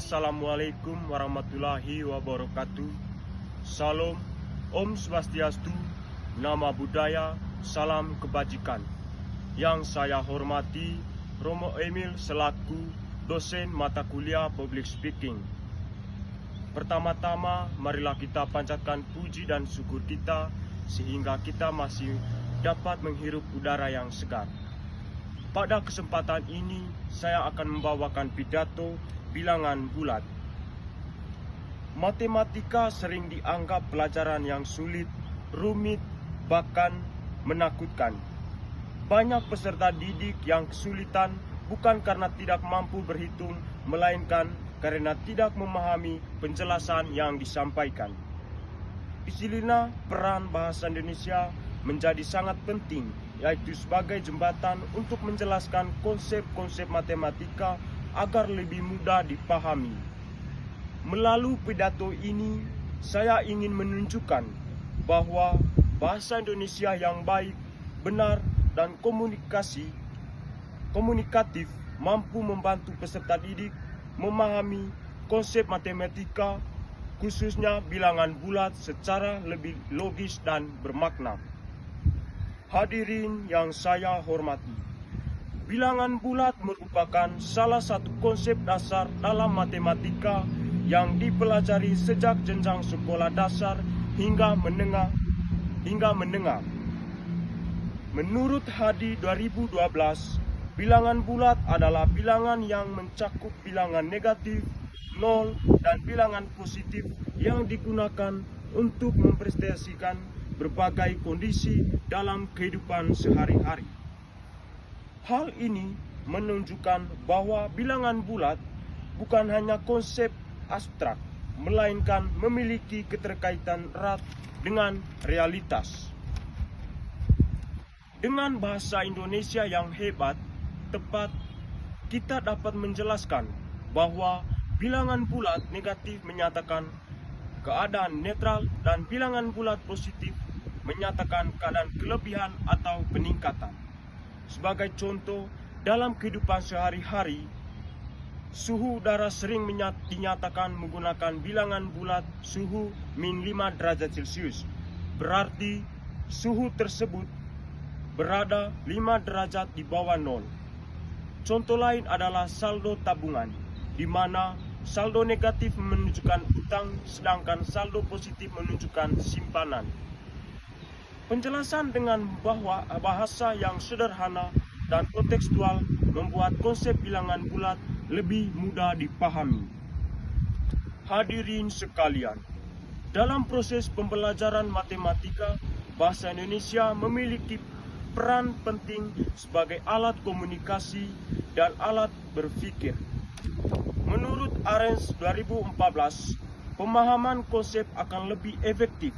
Assalamualaikum warahmatullahi wabarakatuh. Salam, Om Swastiastu, Nama Budaya, Salam Kebajikan. Yang saya hormati Romo Emil selaku dosen mata kuliah Public Speaking. Pertama-tama, marilah kita panjatkan puji dan syukur kita sehingga kita masih dapat menghirup udara yang segar. Pada kesempatan ini, saya akan membawakan pidato bilangan bulat. Matematika sering dianggap pelajaran yang sulit, rumit, bahkan menakutkan. Banyak peserta didik yang kesulitan bukan karena tidak mampu berhitung, melainkan karena tidak memahami penjelasan yang disampaikan. Disinilah peran bahasa Indonesia menjadi sangat penting, yaitu sebagai jembatan untuk menjelaskan konsep-konsep matematika agar lebih mudah dipahami. Melalui pidato ini, saya ingin menunjukkan bahwa bahasa Indonesia yang baik, benar, dan komunikatif mampu membantu peserta didik memahami konsep matematika, khususnya bilangan bulat secara lebih logis dan bermakna. Hadirin yang saya hormati, bilangan bulat merupakan salah satu konsep dasar dalam matematika yang dipelajari sejak jenjang sekolah dasar hingga menengah. Menurut Hadi 2012, bilangan bulat adalah bilangan yang mencakup bilangan negatif, nol, dan bilangan positif yang digunakan untuk mempresentasikan berbagai kondisi dalam kehidupan sehari-hari. Hal ini menunjukkan bahwa bilangan bulat bukan hanya konsep abstrak, melainkan memiliki keterkaitan erat dengan realitas. Dengan bahasa Indonesia yang hebat, tepat, kita dapat menjelaskan bahwa bilangan bulat negatif menyatakan keadaan netral dan bilangan bulat positif menyatakan keadaan kelebihan atau peningkatan. Sebagai contoh, dalam kehidupan sehari-hari, suhu udara sering dinyatakan menggunakan bilangan bulat suhu min 5 derajat Celcius. Berarti suhu tersebut berada 5 derajat di bawah nol. Contoh lain adalah saldo tabungan, di mana saldo negatif menunjukkan utang, sedangkan saldo positif menunjukkan simpanan. Penjelasan dengan bahasa yang sederhana dan kontekstual membuat konsep bilangan bulat lebih mudah dipahami. Hadirin sekalian, dalam proses pembelajaran matematika, bahasa Indonesia memiliki peran penting sebagai alat komunikasi dan alat berpikir. Menurut Arens 2014, pemahaman konsep akan lebih efektif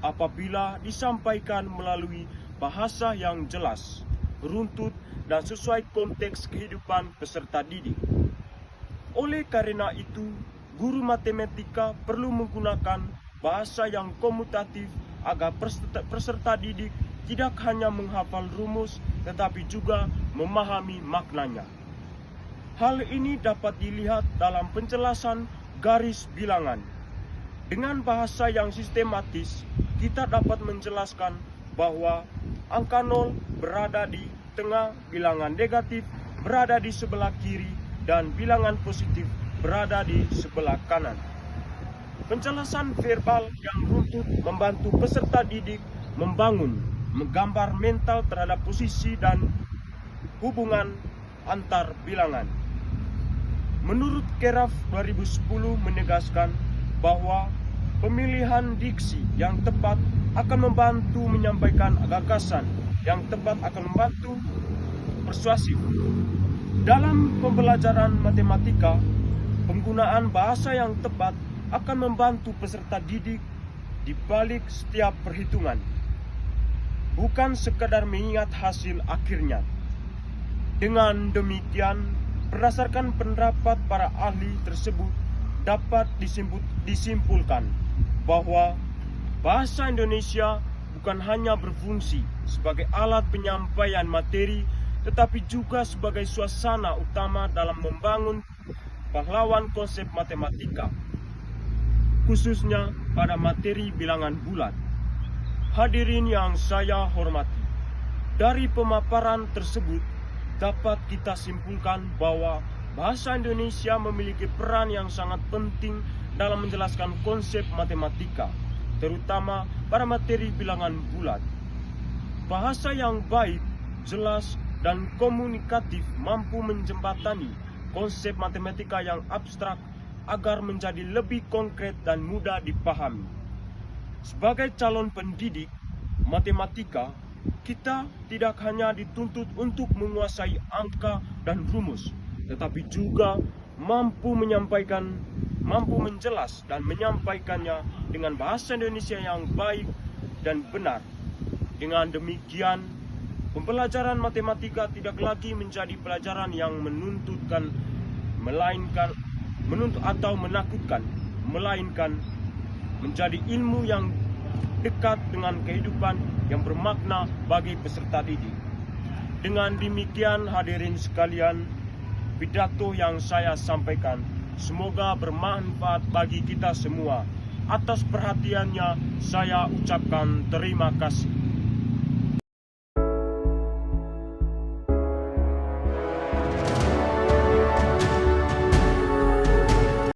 apabila disampaikan melalui bahasa yang jelas, runtut, dan sesuai konteks kehidupan peserta didik. Oleh karena itu, guru matematika perlu menggunakan bahasa yang komutatif agar peserta didik tidak hanya menghafal rumus, tetapi juga memahami maknanya. Hal ini dapat dilihat dalam penjelasan garis bilangan. Dengan bahasa yang sistematis, kita dapat menjelaskan bahwa angka 0 berada di tengah, bilangan negatif berada di sebelah kiri, dan bilangan positif berada di sebelah kanan. Penjelasan verbal yang runtut membantu peserta didik menggambar mental terhadap posisi dan hubungan antar bilangan. Menurut Keraf 2010 menegaskan bahwa pemilihan diksi yang tepat akan membantu menyampaikan gagasan, yang tepat akan membantu persuasif. Dalam pembelajaran matematika, penggunaan bahasa yang tepat akan membantu peserta didik di balik setiap perhitungan, bukan sekadar mengingat hasil akhirnya. Dengan demikian, berdasarkan pendapat para ahli tersebut, dapat disimpulkan bahwa bahasa Indonesia bukan hanya berfungsi sebagai alat penyampaian materi, tetapi juga sebagai suasana utama dalam membangun pahlawan konsep matematika, khususnya pada materi bilangan bulat. Hadirin yang saya hormati, dari pemaparan tersebut dapat kita simpulkan bahwa bahasa Indonesia memiliki peran yang sangat penting dalam menjelaskan konsep matematika, terutama pada materi bilangan bulat. Bahasa yang baik, jelas, dan komunikatif mampu menjembatani konsep matematika yang abstrak agar menjadi lebih konkret dan mudah dipahami. Sebagai calon pendidik matematika, kita tidak hanya dituntut untuk menguasai angka dan rumus, tetapi juga mampu menjelas dan menyampaikannya dengan bahasa Indonesia yang baik dan benar. Dengan demikian, pembelajaran matematika tidak lagi menjadi pelajaran yang menuntut atau menakutkan, melainkan menjadi ilmu yang dekat dengan kehidupan yang bermakna bagi peserta didik. Dengan demikian, hadirin sekalian, pidato yang saya sampaikan semoga bermanfaat bagi kita semua. Atas perhatiannya, saya ucapkan terima kasih.